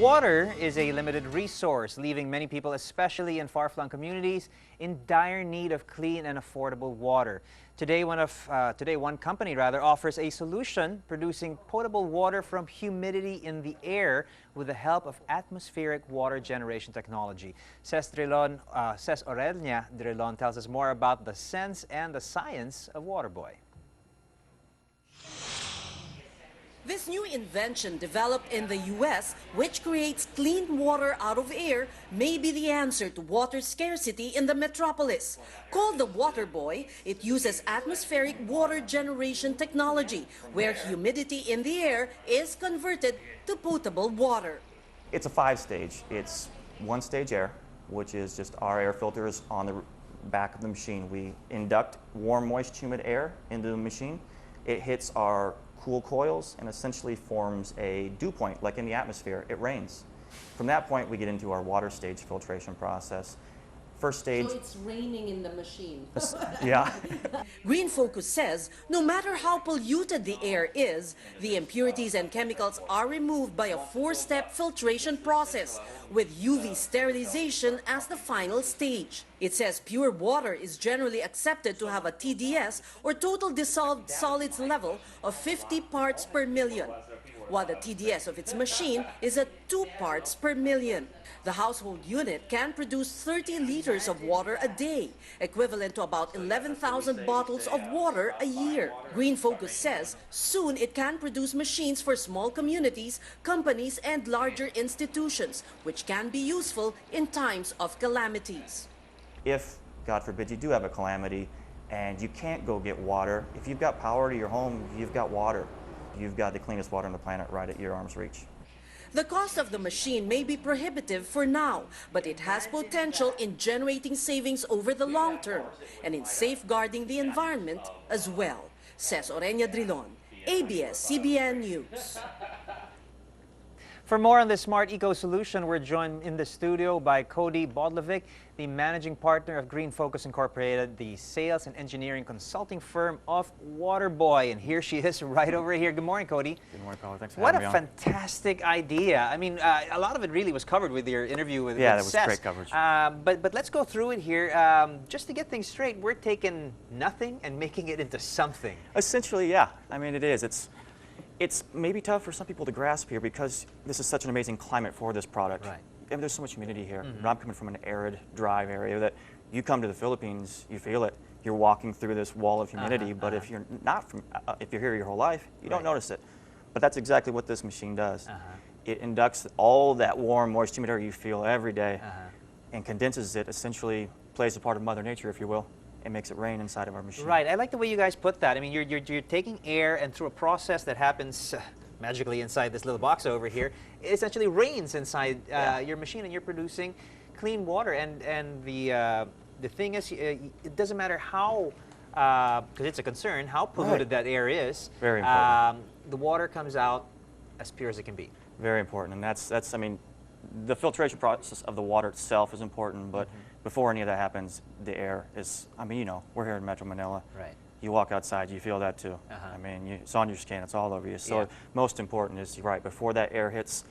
Water is a limited resource, leaving many people, especially in far-flung communities, in dire need of clean and affordable water. Today, one company offers a solution producing potable water from humidity in the air with the help of atmospheric water generation technology. Ces Orelña Drilon tells us more about the sense and the science of Waterboy. This new invention developed in the U.S., which creates clean water out of air, may be the answer to water scarcity in the metropolis. Called the Waterboy, it uses atmospheric water generation technology, where humidity in the air is converted to potable water. It's a 5-stage. It's 1-stage air, which is just our air filters on the back of the machine. We induct warm, moist, humid air into the machine. It hits our cool coils and essentially forms a dew point, like in the atmosphere. It rains. From that point, we get into our water stage filtration process. First stage. So it's raining in the machine. Yeah. GreenFocus says no matter how polluted the air is, the impurities and chemicals are removed by a 4-step filtration process with UV sterilization as the final stage. It says pure water is generally accepted to have a TDS, or total dissolved solids level, of 50 parts per million, while the TDS of its machine is at 2 parts per million. The household unit can produce 30 liters of water a day, equivalent to about 11,000 bottles of water a year. GreenFocus says soon it can produce machines for small communities, companies, and larger institutions, which can be useful in times of calamities. If, God forbid, you do have a calamity and you can't go get water, if you've got power to your home, you've got water. You've got the cleanest water on the planet right at your arm's reach. The cost of the machine may be prohibitive for now, but it has potential in generating savings over the long term and in safeguarding the environment as well. Ces Orelña Drilon, ABS-CBN News. For more on this smart eco solution, we're joined in the studio by Cody Bodlovic, the managing partner of GreenFocus Incorporated, the sales and engineering consulting firm of Waterboy. And here she is right over here. Good morning, Cody. Good morning, Paula. Thanks for having me on. What a fantastic idea. I mean, a lot of it really was covered with your interview with that was Ces. great coverage. But let's go through it here. Just to get things straight, we're taking nothing and making it into something. Essentially, yeah. I mean, it is. It's maybe tough for some people to grasp here because this is such an amazing climate for this product. Right. And there's so much humidity here. I'm coming from an arid, dry area that you come to the Philippines, you feel it. You're walking through this wall of humidity, but if you're not from, if you're here your whole life, you don't notice it. But that's exactly what this machine does. It inducts all that warm, moist, humid air you feel every day and condenses it, essentially plays a part of Mother Nature, if you will. It makes it rain inside of our machine. Right. I like the way you guys put that. I mean, you're taking air and through a process that happens magically inside this little box over here, it essentially rains inside your machine, and you're producing clean water. And the thing is, it doesn't matter how, because it's a concern, how polluted that air is. Very important. The water comes out as pure as it can be. Very important, and that's I mean, the filtration process of the water itself is important, but before any of that happens, the air is, I mean, you know, we're here in Metro Manila. Right. You walk outside, you feel that too. I mean, it's on your skin, it's all over you. So most important is, you're right, before that air hits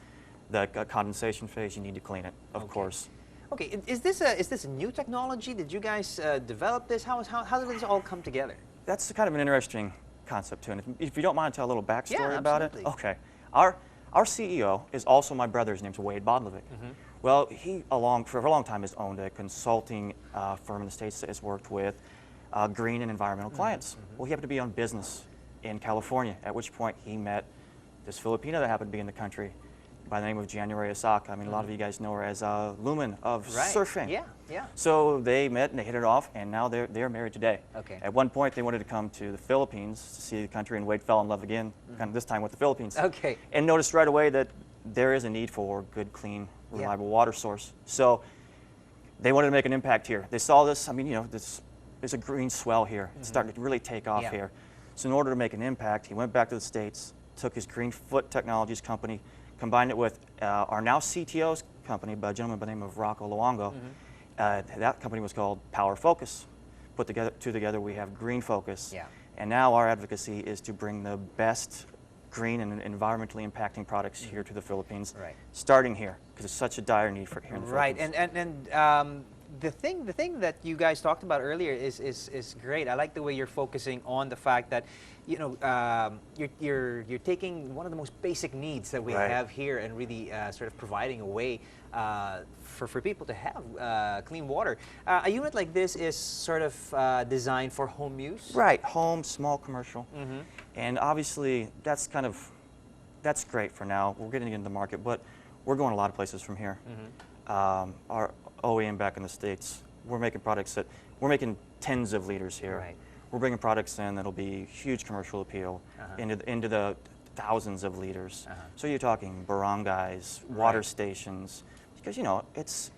the condensation phase, you need to clean it, of course. Okay, is this a new technology? Did you guys develop this? How did this all come together? That's kind of an interesting concept too, and if you don't mind, tell a little backstory about it. Okay. Our CEO is also my brother. His name's Wade Bodlovic. Well, he, for a long time, has owned a consulting firm in the States that has worked with green and environmental clients. Well, he happened to be on business in California, at which point he met this Filipino that happened to be in the country by the name of January Osaka. I mean, a lot of you guys know her as Lumen of surfing. Yeah. So they met and they hit it off, and now they're married today. Okay. At one point, they wanted to come to the Philippines to see the country, and Wade fell in love again, kind of this time with the Philippines. Okay. And noticed right away that there is a need for good, clean, reliable water source. So they wanted to make an impact here. They saw this, I mean, you know, there's a green swell here. It's starting to really take off here. So in order to make an impact, he went back to the States, took his Greenfoot Technologies company, combined it with our now CTO's company by a gentleman by the name of Rocco Luongo. That company was called PowerFocus. Put together, we have GreenFocus. And now our advocacy is to bring the best green and environmentally impacting products here to the Philippines, Right. starting here, because it's such a dire need for here in the Right, Philippines. and the thing that you guys talked about earlier is great. I like the way you're focusing on the fact that, you know, you're taking one of the most basic needs that we Right. have here and really sort of providing a way for people to have clean water. A unit like this is sort of designed for home use. Right, home, small commercial, and obviously that's great for now. We're getting into the market, but we're going a lot of places from here. Our OEM back in the States, we're making products that, we're making tens of liters here. Right. We're bringing products in that'll be huge commercial appeal into the thousands of liters. So you're talking barangays, water Right. stations, because you know, it's,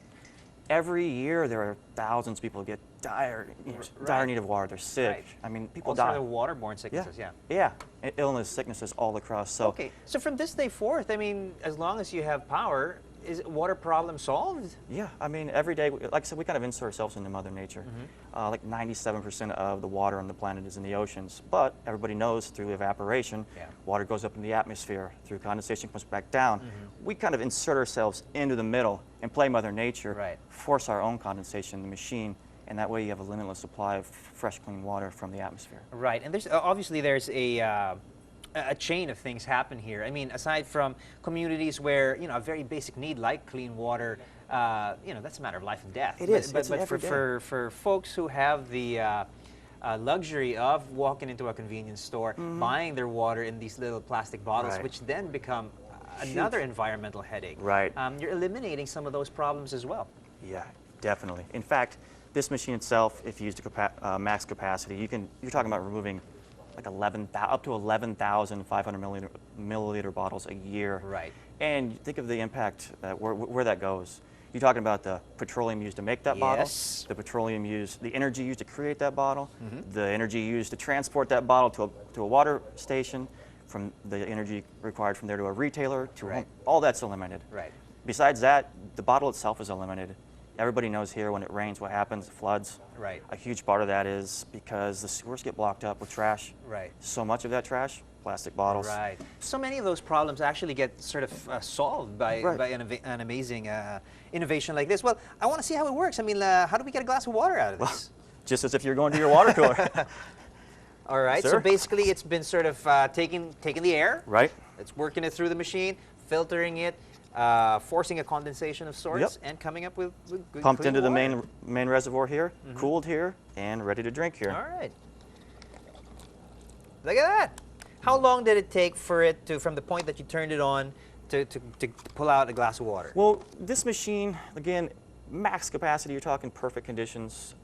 every year there are thousands of people who get dire Right. need of water. They're sick. Right. I mean, people All die. sort of waterborne sicknesses, yeah. Yeah, illness, sicknesses all across. So Okay, so from this day forth, I mean, as long as you have power, is water problem solved? yeah, I mean, every day, like I said, we kind of insert ourselves into Mother Nature. Like 97% of the water on the planet is in the oceans, but everybody knows through evaporation, Yeah. water goes up in the atmosphere, through condensation comes back down. We kind of insert ourselves into the middle and play Mother Nature, Right. force our own condensation in the machine, and that way you have a limitless supply of fresh, clean water from the atmosphere. Right, and there's obviously there's a chain of things happen here. I mean, aside from communities where, you know, a very basic need like clean water, you know, that's a matter of life and death. It is. But, It's an but for folks who have the luxury of walking into a convenience store, buying their water in these little plastic bottles, Right. which then become another environmental headache. Right. You're eliminating some of those problems as well. Yeah, definitely. In fact, this machine itself, if you use the max capacity, you're talking about removing like up to 11,500 milliliter bottles a year. Right. And think of the impact where that goes. You're talking about the petroleum used to make that bottle, Yes. the petroleum used, the energy used to create that bottle, the energy used to transport that bottle to a water station, from the energy required from there to a retailer, to a Right. home. All that's eliminated. Right. Besides that, the bottle itself is eliminated. Everybody knows here when it rains what happens, it floods. Right. A huge part of that is because the sewers get blocked up with trash. Right. So much of that trash, plastic bottles. Right. So many of those problems actually get sort of solved by, Right. by an amazing innovation like this. Well, I want to see how it works. I mean, how do we get a glass of water out of this? Just as if you're going to your water cooler. All right. So Sir? basically, it's been sort of taking the air. Right. It's working it through the machine, filtering it, forcing a condensation of sorts, Yep. and coming up with good Pumped clean into the water. main reservoir here, cooled here, and ready to drink here. All right. Look at that. How long did it take for it to, from the point that you turned it on, to pull out a glass of water? Well, this machine, again, max capacity, you're talking perfect conditions,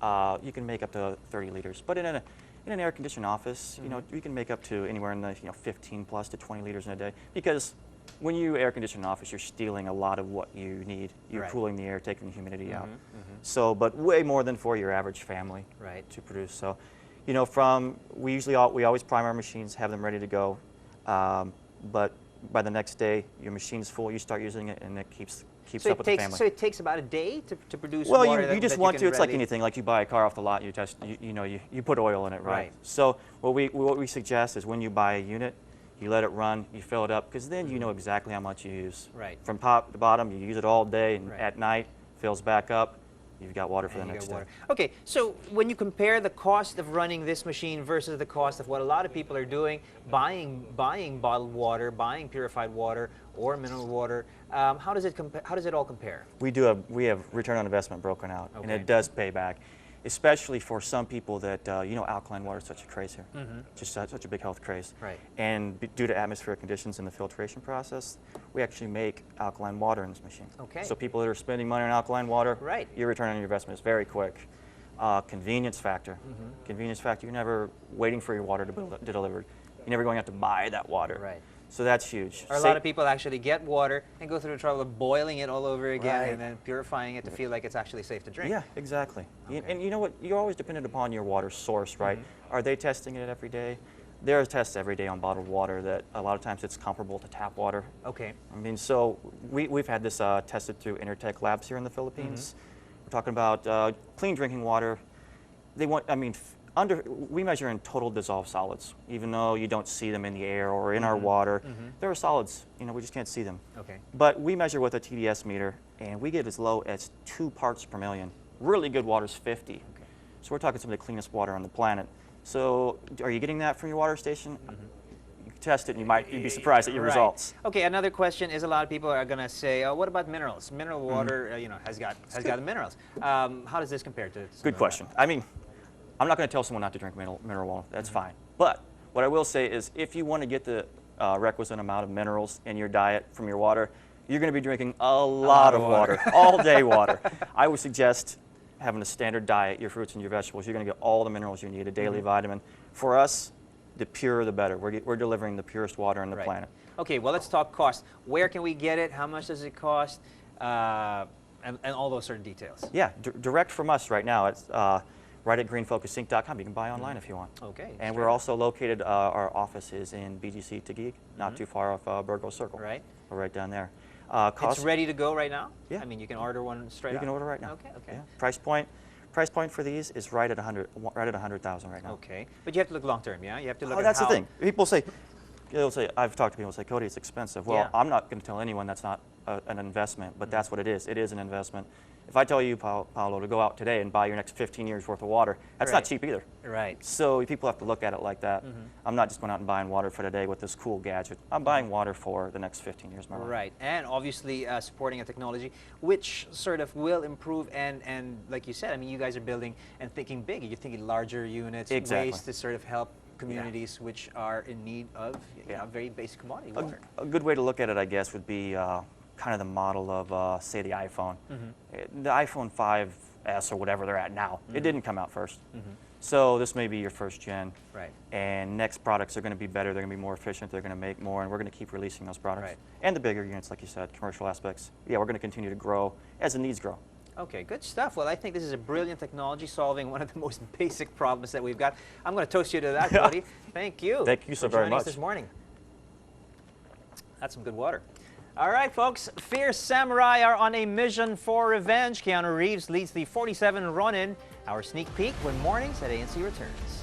you can make up to 30 liters. But in an air-conditioned office, you know, you can make up to anywhere in the 15 plus to 20 liters in a day, because when you air-condition an office, you're stealing a lot of what you need. You're Right. cooling the air, taking the humidity out. So, but way more than for your average family Right. to produce. So, you know, we always prime our machines, have them ready to go. But by the next day, your machine's full, you start using it, and it keeps So up with the family. so it takes about a day to produce Well, water. you just that want can to. It's like readily- anything. Like you buy a car off the lot, you put oil in it, right? Right. So what we suggest is when you buy a unit, you let it run, you fill it up, because then you know exactly how much you use. Right. From top to bottom, you use it all day, and Right. at night fills back up. You've got water for And the you next get day. water. Okay, so when you compare the cost of running this machine versus the cost of what a lot of people are doing, buying bottled water, buying purified water or mineral water, how does it all compare? We have return on investment broken out, and Okay. it does pay back, especially for some people that alkaline water is such a craze here, just such a big health craze. Right. And due to atmospheric conditions in the filtration process, we actually make alkaline water in this machine. Okay. So people that are spending money on alkaline water, Right. your return on your investment is very quick. Convenience factor. Convenience factor. You're never waiting for your water to be delivered. You're never going out to buy that water. Right. So that's huge. Or a lot of people actually get water and go through the trouble of boiling it all over again Right. and then purifying it to feel like it's actually safe to drink. Yeah, exactly. And you know what? You're always dependent upon your water source, right? Are they testing it every day? There are tests every day on bottled water that a lot of times it's comparable to tap water. Okay. I mean, so we've had this tested through Intertech Labs here in the Philippines. We're talking about clean drinking water. They want, I mean, We measure in total dissolved solids, even though you don't see them in the air or in our water. There are solids, we just can't see them. Okay. But we measure with a TDS meter, and we get as low as 2 parts per million. Really good water's 50. Okay. So we're talking some of the cleanest water on the planet. So are you getting that from your water station? You can test it, and you'd be surprised at your results. Okay, another question is a lot of people are going to say, oh, what about minerals? Mineral water, has got the minerals. How does this compare to? Good question. I mean, I'm not going to tell someone not to drink mineral water. That's fine. But what I will say is if you want to get the requisite amount of minerals in your diet from your water, you're going to be drinking a lot of water, all day water. I would suggest having a standard diet, your fruits and your vegetables. You're going to get all the minerals you need, a daily vitamin. For us, the purer the better. We're delivering the purest water on the planet. Okay, well, let's talk cost. Where can we get it? How much does it cost? And all those certain details. Yeah, direct from us right now. It's right at greenfocusinc.com. You can buy online if you want. Okay. And we're also located, our office is in BGC Taguig, not too far off Burgo Circle. Right. We're right down there. It's ready to go right now? Yeah. I mean, you can order one straight You can order right now. Okay, okay. Yeah. Price point for these is right at 100,000 right now. Okay. But you have to look long term, yeah? You have to look at that's how... the thing. People say, I've talked to people say, Cody, it's expensive. Well, Yeah. I'm not going to tell anyone that's not an investment, but that's what it is. It is an investment. If I tell you, Paolo, to go out today and buy your next 15 years worth of water, that's not cheap either. Right. So people have to look at it like that. I'm not just going out and buying water for today with this cool gadget. I'm buying water for the next 15 years of my life. Right. And obviously supporting a technology which sort of will improve and like you said, I mean, you guys are building and thinking big. You're thinking larger units, ways to sort of help communities which are in need of very basic commodity water. A good way to look at it, I guess, would be kind of the model of, say, the iPhone. The iPhone 5S or whatever they're at now, it didn't come out first. So this may be your first gen. Right. And next products are going to be better, they're going to be more efficient, they're going to make more, and we're going to keep releasing those products. Right. And the bigger units, like you said, commercial aspects. Yeah, we're going to continue to grow as the needs grow. Okay, good stuff. Well, I think this is a brilliant technology solving one of the most basic problems that we've got. I'm going to toast you to that, Cody. Thank you. Thank you so very much this morning. That's some good water. All right, folks. Fierce samurai are on a mission for revenge. Keanu Reeves leads the 47 run-in. Our sneak peek when mornings at ANC returns.